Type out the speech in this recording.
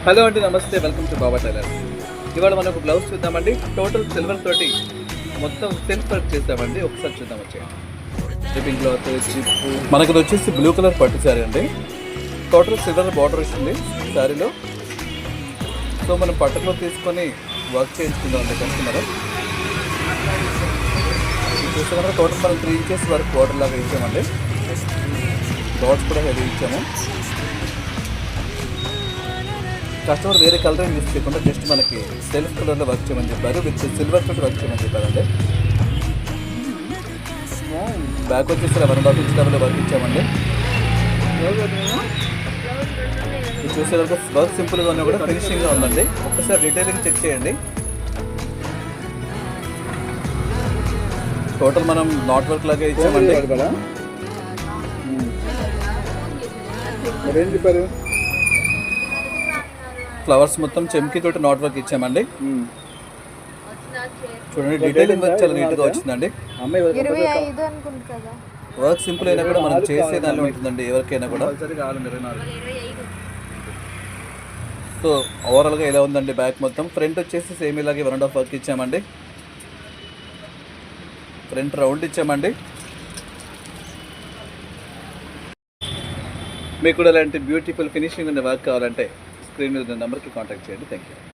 Hello అండి, నమస్తే, welcome to Baba tailor. ఇవాళ మనం ఒక బ్లౌజ్ చూద్దామండి. టోటల్ సిల్వర్ తోటి మొత్తం సెల్ఫ్ వర్క్ చేద్దామండి. ఒకసారి చూద్దాం వచ్చేయండి. రిబ్బింగ్ క్లాత్, జిప్. మనకి ఇది వచ్చేసి బ్లూ కలర్ పట్టు శారీ అండి. టోటల్ సిల్వర్ బార్డర్ వచ్చింది శారీలో. సో మనం పట్టులో తీసుకొని వర్క్ చేయించుకుందామండి కస్టమర్. చూస్తున్నా టోటల్ మనం 3 ఇంచెస్ వరకు బార్డర్ లాగా ఇచ్చామండి. డాట్స్ కూడా హెవీ ఇచ్చాము. కస్టమర్ వేరే కలర్ యూస్ చేయకుండా జస్ట్ మనకి సెల్ఫ్ కలర్లో వర్క్ చేయమని చెప్పారు. విత్ సిల్వర్ తోటి వర్క్ చేయమని చెప్పారండి. బ్యాక్ వచ్చేసి 1.5 ఇంచ్ లెవెల్లో వర్క్ ఇచ్చామండి. చూసేటప్పుడు వర్క్ సింపుల్గా ఉన్నా కూడా ఫినిషింగ్గా ఉందండి. ఒక్కసారి డీటెయిలింగ్ చెక్ చేయండి. టోటల్ మనం నాట్ వర్క్ లాగా ఇచ్చామండి. ఫ్లవర్స్ మొత్తం చెమ్కి తోటి నాట్ వర్క్ ఇచ్చామండి. చూడండి, డీటెయిలింగ్ వర్క్ చాలా నీట్గా వచ్చిందండి. వర్క్ సింపుల్ అయినా కూడా మనం చేసే దానిలో ఉంటుందండి ఎవరికైనా కూడా. సో ఓవరాల్గా ఇలా ఉందండి బ్యాక్ మొత్తం. ఫ్రంట్ వచ్చేసి సేమ్ ఇలాగే 1.5 వర్క్ ఇచ్చామండి. ఫ్రంట్ రౌండ్ ఇచ్చామండి. మీకు కూడా ఇలాంటి బ్యూటిఫుల్ ఫినిషింగ్ ఉన్న వర్క్ కావాలంటే స్క్రీన్ మీద నెంబర్కి కాంటాక్ట్ చేయండి. Thank you.